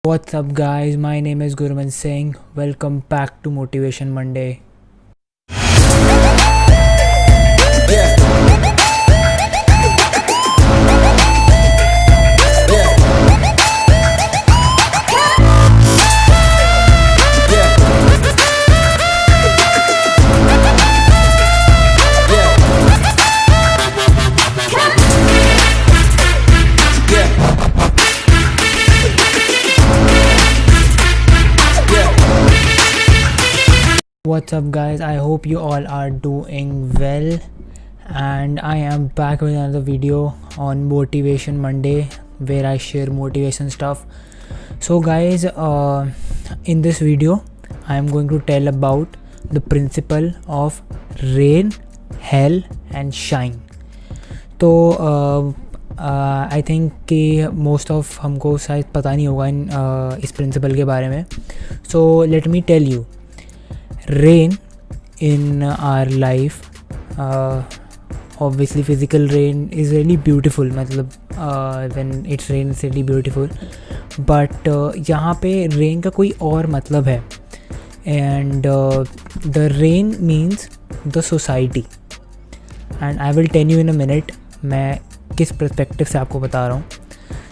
What's up, guys? My name is Guruman Singh. Welcome back to Motivation Monday. What's up, guys? I hope you all are doing well, and I am back with another video on Motivation Monday where I share motivation stuff. So, guys, in this video, I am going to tell about the principle of rain, hell, and shine. तो I think कि most of हमको शायद पता नहीं होगा इस principal के बारे में. So let me tell you. Rain in our life, obviously physical rain is really beautiful, मतलब when it's rain it's really beautiful, but यहाँ पे rain का कोई और मतलब है, and the rain means the society, and I will tell you in a minute मैं किस perspective से आपको बता रहा हूँ.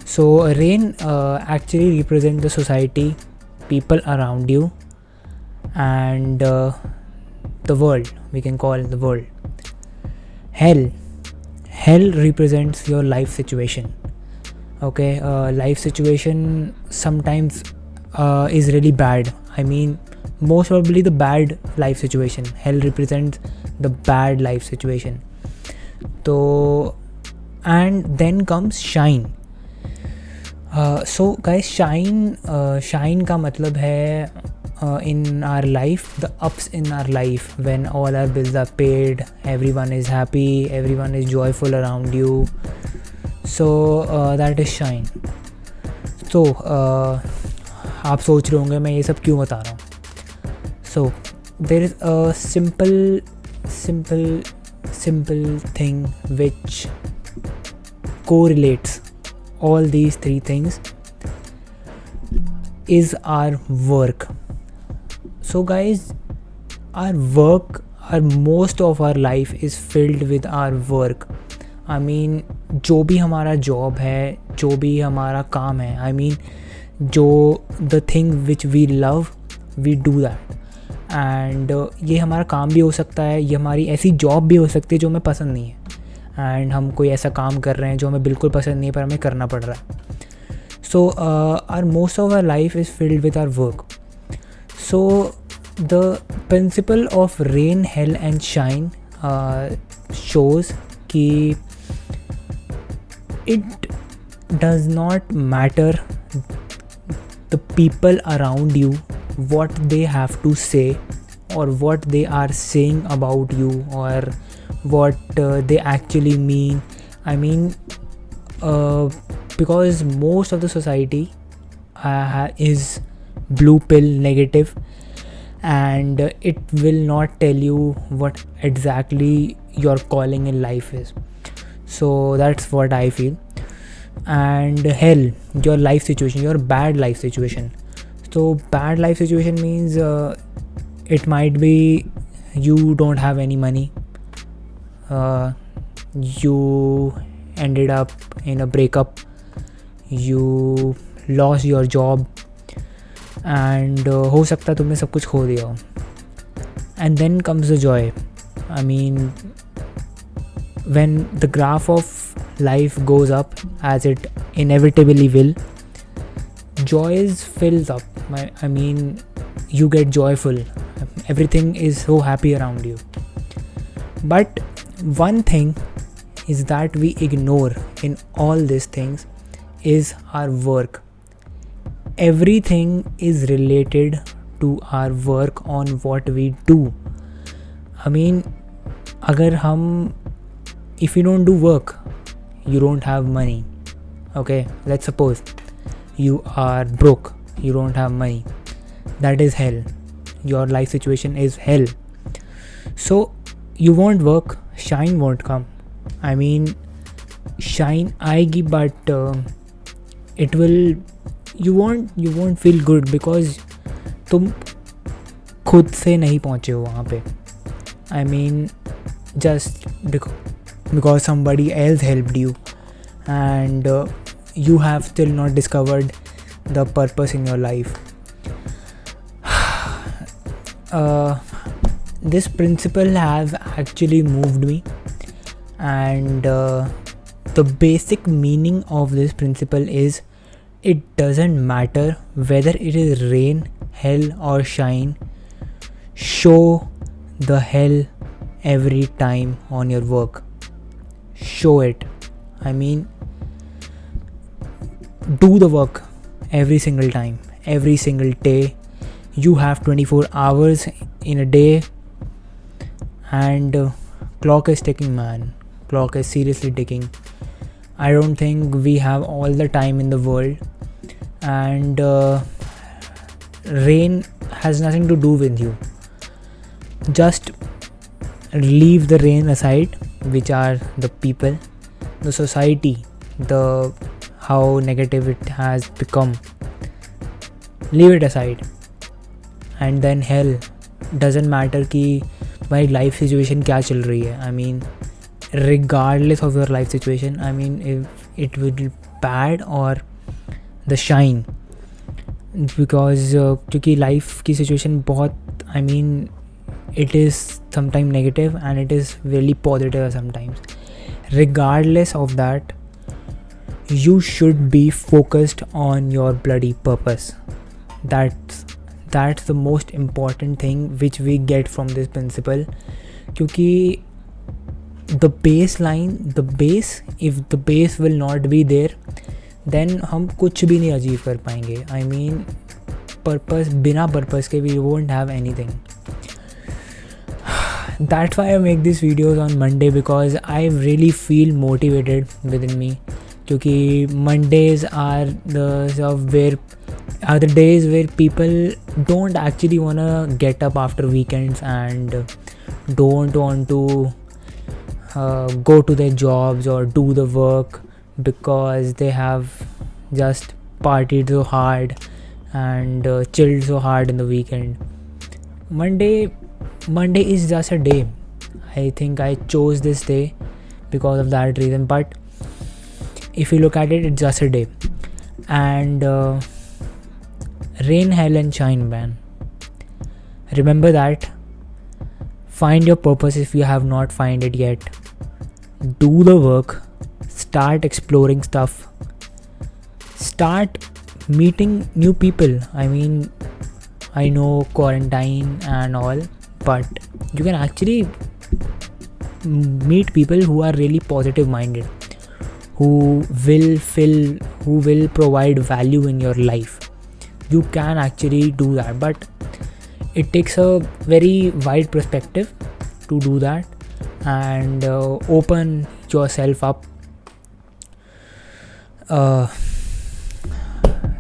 So rain actually represent the society, people around you, and the world, we can call the world. Hell represents your life situation. Okay, life situation sometimes is really bad. I mean, most probably the bad life situation. Hell represents the bad life situation. So, and then comes shine. So guys, shine का मतलब है in our life, the ups in our life, when all our bills are paid, everyone is happy, everyone is joyful around you. So that is shine. So आप सोच रहे होंगे मैं ये सब क्यों बता रहा हूँ. So there is a simple thing which correlates all these three things is our work. So guys, our work, most of our life is filled with our work. I mean, जो भी हमारा job है, जो भी हमारा काम है, I mean, the thing which we love, we do that. And ये हमारा काम भी हो सकता है, ये हमारी ऐसी job भी हो सकती है जो हमें पसंद नहीं है, and हम कोई ऐसा काम कर रहे हैं जो हमें बिल्कुल पसंद नहीं है पर हमें करना पड़ रहा है. So most of our life is filled with our work. So the principle of rain, hell, and shine shows कि it does not matter the people around you, what they have to say, or what they are saying about you, or what they actually mean. I mean, because most of the society is blue pill negative, and it will not tell you what exactly your calling in life is. So that's what I feel. And hell, your life situation, your bad life situation. So bad life situation means it might be you don't have any money, you ended up in a breakup, you lost your job, and हो सकता है तुमने सब कुछ खो दिया हो. And then comes the joy. I mean, when the graph of life goes up, as it inevitably will, joy fills up. I mean, you get joyful, everything is so happy around you. But one thing is that we ignore in all these things is our work. Everything is related to our work on what we do. I mean, अगर हम, if you don't do work, you don't have money. Okay, let's suppose you are broke, you don't have money. That is hell. Your life situation is hell. So you won't work, shine won't come. I mean, shine आएगी, but it will you won't feel good because तुम खुद से नहीं पहुँचे हो वहाँ पे. I mean, just because somebody else helped you, and you have still not discovered the purpose in your life. This principle has actually moved me, and the basic meaning of this principle is, it doesn't matter whether it is rain, hell or shine, show the hell every time on your work. Show it. I mean, do the work every single time, every single day. You have 24 hours in a day, and clock is ticking, man. Clock is seriously ticking. I don't think we have all the time in the world, and rain has nothing to do with you. Just leave the rain aside, which are the people, the society, the how negative it has become. Leave it aside. And then hell, doesn't matter कि तुम्हारी life situation क्या चल रही है. I mean, regardless of your life situation, I mean, if it will be bad or the shine, because क्योंकि life की situation बहुत, I mean, it is sometimes negative and it is really positive sometimes. Regardless of that, you should be focused on your bloody purpose. That's the most important thing which we get from this principle. क्योंकि the base, if the base will not be there, then हम कुछ भी नहीं achieve कर पाएंगे. I mean, purpose, बिना purpose के we won't have anything. That's why I make these videos on Monday, because I really feel motivated within me. क्योंकि Mondays are the days where people don't actually wanna get up after weekends and don't want to go to their jobs or do the work, because they have just partied so hard and chilled so hard in the weekend. Monday is just a day. I think I chose this day because of that reason, but if you look at it, it's just a day. And rain, hell and shine, man. Remember that. Find your purpose if you have not found it yet. Do the work. Start exploring stuff. Start meeting new people. I mean, I know quarantine and all, but you can actually meet people who are really positive minded, who will provide value in your life. You can actually do that, but it takes a very wide perspective to do that, and open yourself up.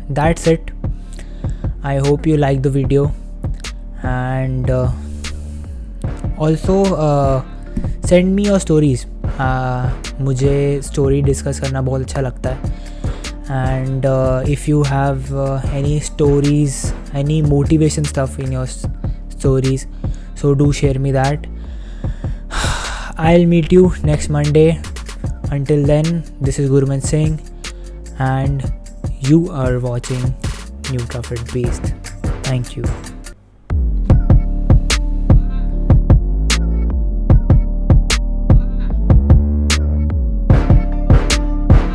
That's it. I hope you like the video, and also send me your stories. मुझे story discuss करना बहुत अच्छा लगता है, and if you have any stories, any motivation stuff in your stories, so do share me that. I'll meet you next Monday. Until then, this is Gurman Singh, and you are watching New Prophet Beast. Thank you.